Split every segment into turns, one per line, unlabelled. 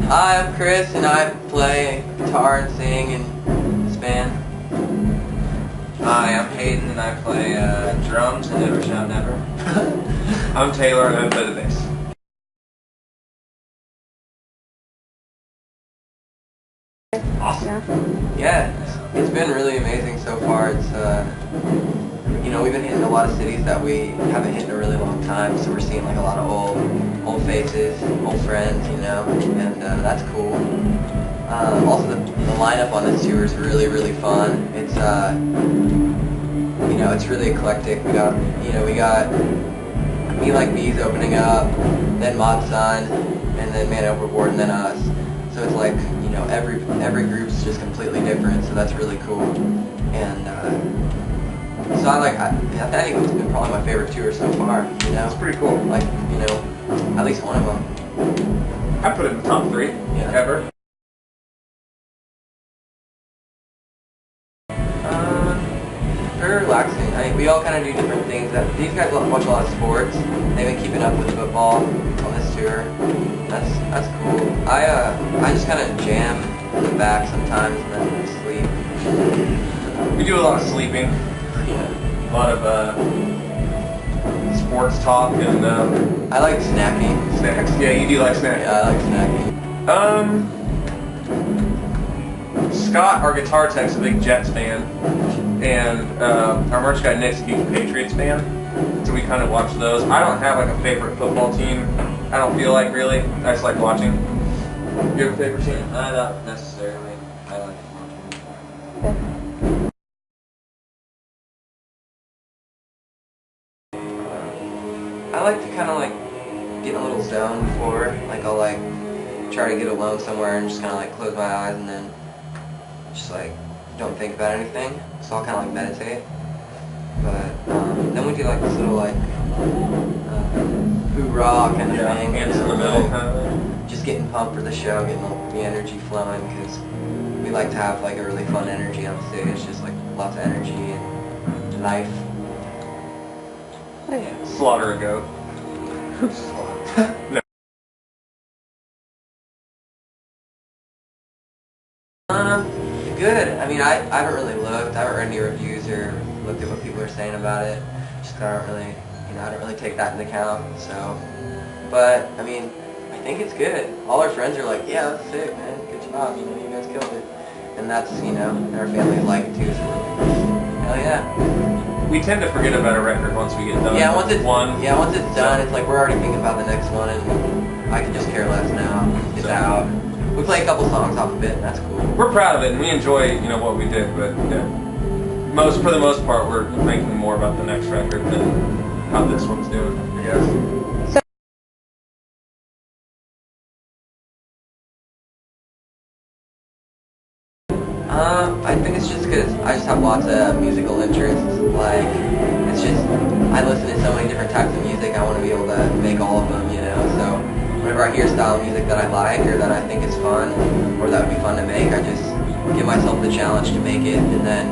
Hi, I'm Chris, and I play guitar and sing in this band.
Hi, I'm Hayden, and I play drums and Never Shout Never. I'm Taylor, and I play the bass.
Awesome. Yeah, it's been really amazing so far. It's we've been hitting a lot of cities that we haven't hit in a really long time, so we're seeing like a lot of old faces, old friends, and that's cool. Also, the lineup on this tour is really fun. It's it's really eclectic. We got Me Like Me's opening up, then Mod Sun, and then Man Overboard, and then us. So it's like every group's just completely different. So that's really cool. And so I think it's been probably my favorite tour so far.
It's pretty cool.
Like at least one of them.
I put it in the top 3 ever.
Very relaxing. I mean, we all kind of do different things. These guys watch a lot of sports. They've been keeping up with football on this tour. That's cool. I just kind of jam in the back sometimes and then sleep.
We do a lot of sleeping.
Yeah.
A lot of sports talk and
I like snacking.
Snacks. Yeah, you do like snacks.
Yeah, I like snacking.
Scott, our guitar tech's a big Jets fan, and our merch guy Nick's a huge Patriots fan, so we kind of watch those. I don't have like a favorite football team. I don't feel like really. I just like watching. You have a favorite team?
Not necessarily. I like watching. I like to kind of like get in a little zone before, like I'll like try to get alone somewhere and just kind of like close my eyes and then just like don't think about anything. So I'll kind of like meditate. But then we do like this little like hoorah kind of thing.
Hands in the middle kind of thing.
Just getting pumped for the show, getting the energy flowing because we like to have like a really fun energy on stage, just like lots of energy and life.
Yeah. Slaughter a goat. No.
Good. I mean, I haven't really looked. I haven't read any reviews or looked at what people are saying about it. Just 'cause I don't really take that into account. So, but I mean, I think it's good. All our friends are like, yeah, that's sick, man. Good job. You guys killed it. And that's, and our families like it too. So, hell yeah.
We tend to forget about a record once we get done.
Yeah, once it's
done,
it's like we're already thinking about the next one, and I can just care less now. It's out. We play a couple songs off of it, and that's cool.
We're proud of it, and we enjoy, what we did. But for the most part, we're thinking more about the next record than how this one's doing, I guess.
I think it's just because I just have lots of musical interests. Like, it's just, I listen to so many different types of music, I want to be able to make all of them, So, whenever I hear a style of music that I like or that I think is fun, or that would be fun to make, I just give myself the challenge to make it. And then,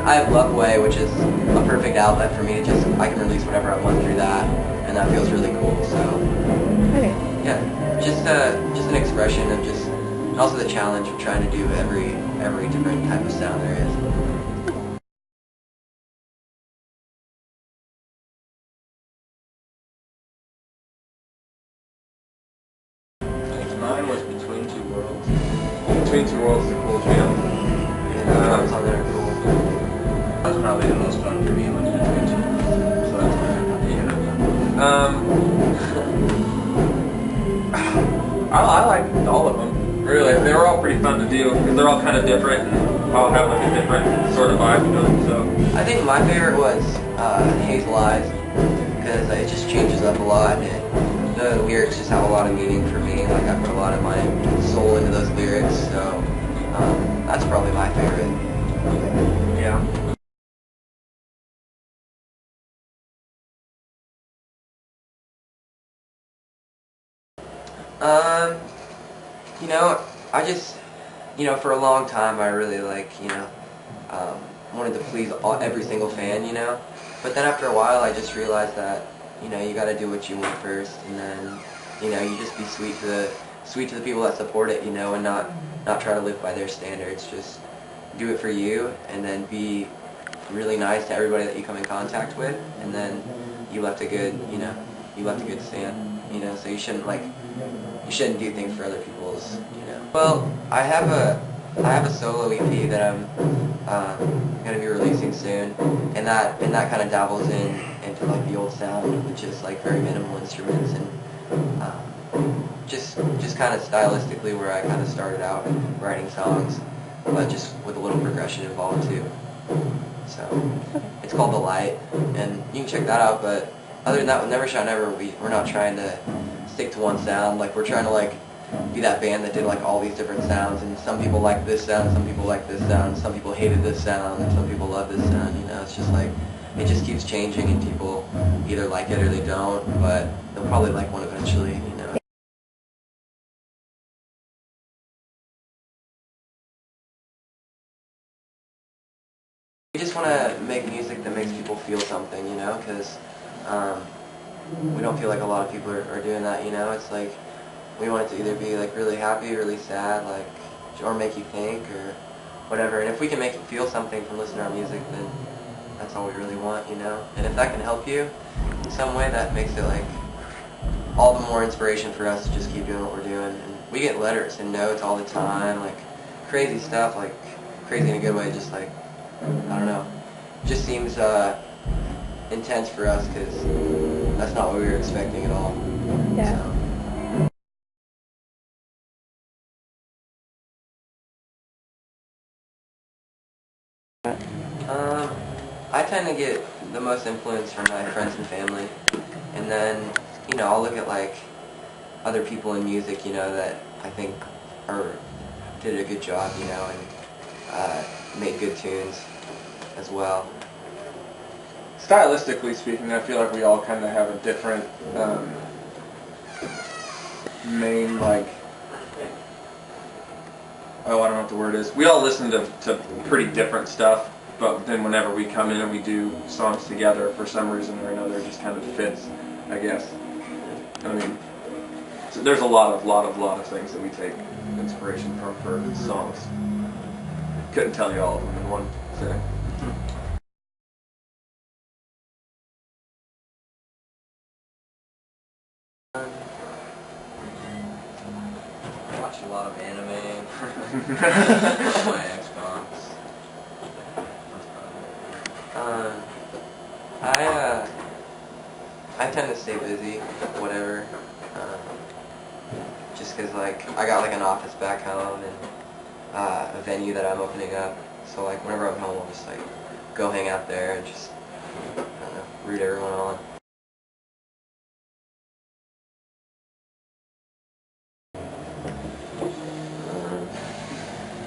I have Loveway, which is a perfect outlet for me to I can release whatever I want through that, and that feels really cool. So, yeah, just an expression of and also the challenge of trying to do every different type of sound there is.
Mine was Between Two Worlds. Between Two Worlds is a cool jam.
Yeah, the drums on there are cool.
That was probably the most fun for me when Between Two Worlds. So that's I like all of them. Really, they were all pretty fun to do because they're all kind of different and all have like a different sort of vibe to them. So
I think my favorite was Hazel Eyes because it just changes up a lot. And the lyrics just have a lot of meaning for me. Like I put a lot of my soul into those lyrics, so that's probably my favorite.
Yeah.
I just, for a long time I really wanted to please every single fan, But then after a while I just realized that, you gotta do what you want first, and then, you just be sweet to sweet to the people that support it, you know, and not try to live by their standards. Just do it for you, and then be really nice to everybody that you come in contact with, and then you left a good, you know, you left a good stamp, you know. So you shouldn't do things for other people's, you know. Well, I have a solo EP that I'm gonna be releasing soon, and that kind of dabbles into like the old sound, which is like very minimal instruments and just kind of stylistically where I kind of started out writing songs, but just with a little progression involved too. So it's called The Light, and you can check that out. But other than that, with Never Shout Never, we're not trying to stick to one sound. Like, we're trying to like be that band that did like all these different sounds, and some people like this sound, some people like this sound, some people hated this sound, and some people love this sound. You know, it's just like it just keeps changing, and people either like it or they don't, but they'll probably like one eventually. You know. We just want to make music that makes people feel something, you know, because we don't feel like a lot of people are doing that, you know. It's like we want it to either be like really happy, really sad, like, or make you think or whatever. And if we can make you feel something from listening to our music, then that's all we really want, you know. And if that can help you in some way, that makes it like all the more inspiration for us to just keep doing what we're doing. And we get letters and notes all the time, like crazy stuff, like crazy in a good way, just like, I don't know, just seems intense for us because that's not what we were expecting at all.
Yeah.
So. I tend to get the most influence from my friends and family, and then, you know, I'll look at like other people in music, you know, that I think did a good job, you know, and made good tunes as well.
Stylistically speaking, I feel like we all kind of have a different main, like, oh, I don't know what the word is. We all listen to pretty different stuff, but then whenever we come in and we do songs together, for some reason or another, it just kind of fits, I guess. I mean, so there's a lot of things that we take inspiration from for songs. Couldn't tell you all of them in one sitting.
I watch a lot of anime. My Xbox. I tend to stay busy, whatever. Just because like I got like an office back home and a venue that I'm opening up. So like whenever I'm home, I'll just like go hang out there and just, I don't know, root everyone on.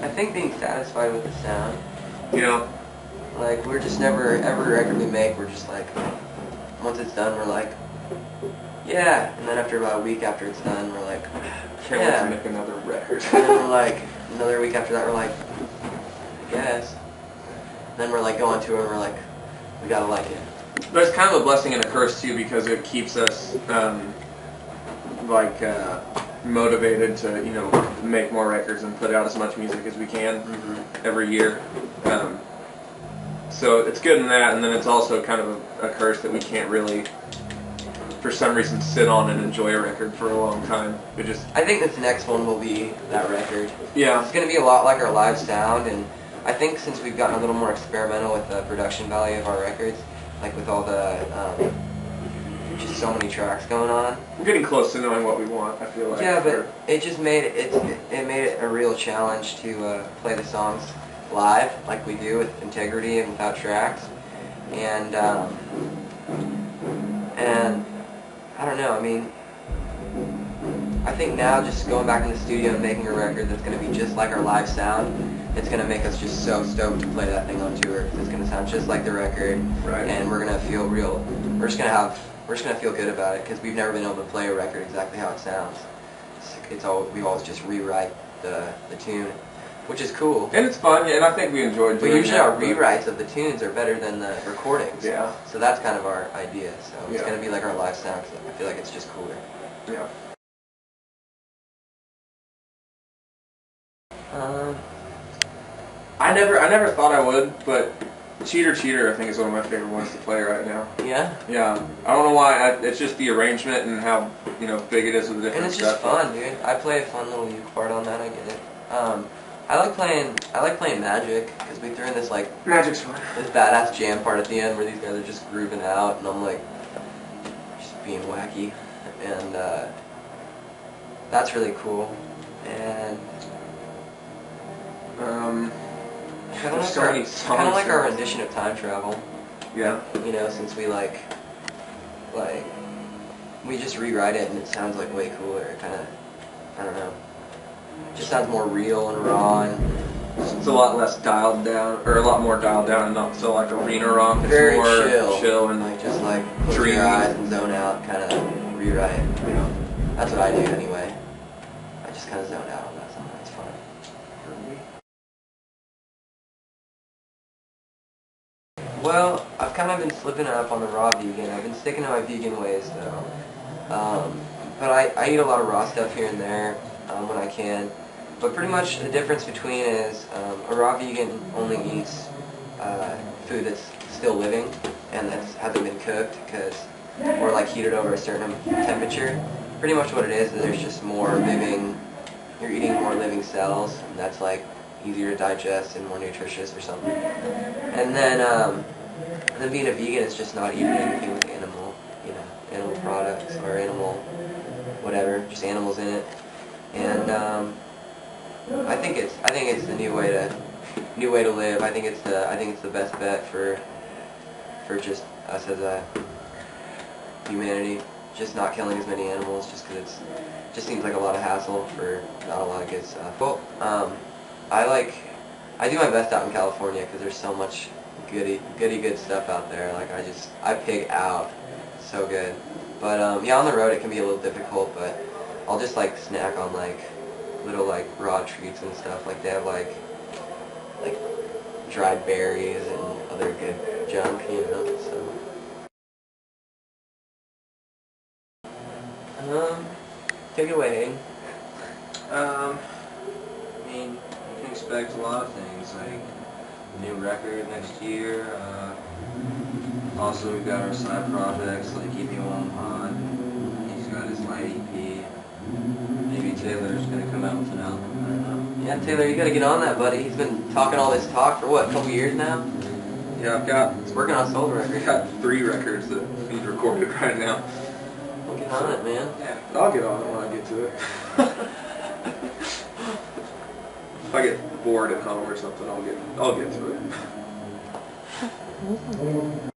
I think being satisfied with the sound.
Yeah.
Like, we're just never, every record we make, we're just like, once it's done, we're like, yeah. And then after about a week after it's done, we're like,
Can't wait to make another record.
And then we're like, another week after that, we're like, I guess. And then we're like, go on tour and we're like, we gotta like it.
But it's kind of a blessing and a curse too, because it keeps us motivated to, you know, make more records and put out as much music as we can every year. So it's good in that, and then it's also kind of a curse that we can't really, for some reason, sit on and enjoy a record for a long time.
I think this next one will be that record.
Yeah.
It's going to be a lot like our live sound, and I think since we've gotten a little more experimental with the production value of our records, like with all the, just so many tracks going on.
We're getting close to knowing what we want, I feel like.
Yeah, but it just made it made it a real challenge to play the songs live, like we do, with integrity and without tracks. And I don't know, I mean, I think now just going back in the studio and making a record that's going to be just like our live sound, it's going to make us just so stoked to play that thing on tour. It's going to sound just like the record,
right.
And we're going to feel real. We're just going to feel good about it, because we've never been able to play a record exactly how it sounds. We always just rewrite the tune, which is cool.
And it's fun, and I think we enjoyed doing
But usually our
that,
rewrites of the tunes are better than the recordings.
Yeah.
So that's kind of our idea. So it's
Yeah.
going to be like our live sound, 'cause I feel like it's just cooler.
Yeah.
Um,
I never thought I would, but Cheater I think is one of my favorite ones to play right now.
yeah.
Yeah, I don't know why. It's just the arrangement and how big it is with the different
And it's just
stuff.
fun, dude. I play a fun little uke part on that. I get it. I like playing Magic because we threw in this like
Magic's fun.
this badass jam part at the end where these guys are just grooving out, and I'm like just being wacky, and that's really cool. And kind of
so many songs.
kind of like our rendition of Time Travel.
Yeah.
Since we like we just rewrite it and it sounds like way cooler. It kind of, I don't know, it just sounds more real and raw, and
it's a lot less dialed down, or a lot more dialed down, and not so like arena rock. It's
very
more chill and
like just like close
dreamy.
your eyes and zone out, kind of rewrite. That's what I do anyway. I just kind of zone out on that song. It's fun. Well, I've kind of been slipping up on the raw vegan. I've been sticking to my vegan ways though. But I eat a lot of raw stuff here and there when I can. But pretty much the difference between is a raw vegan only eats food that's still living and that hasn't been cooked or like heated over a certain temperature. Pretty much what it is there's just more living, you're eating more living cells, and that's like easier to digest and more nutritious or something. And then being a vegan is just not eating anything with animal products or animal whatever, just animals in it. And I think it's the new way to live. I think it's the best bet for just us as a humanity. Just not killing as many animals, just because it just seems like a lot of hassle for not a lot of good stuff. Well, I do my best out in California because there's so much goody good stuff out there. Like I pig out, so good. But yeah, on the road it can be a little difficult. But I'll just like snack on like little like raw treats and stuff. Like they have like dried berries and other good junk, So take it away, Hayden.
I mean, you can expect a lot of things, like a new record next year. Also, we've got our side projects, like Keep You On Pod. He's got his light EP. Maybe Taylor's gonna come out with an album, I don't know.
Yeah, Taylor, you gotta get on that, buddy. He's been talking all this talk for what, a couple years now?
Yeah,
He's working on a solo
I've
record.
got 3 records that he's recorded right now.
Well, get on it, man.
Yeah, I'll get on it when I get to it. If I get bored at home or something, I'll get to it.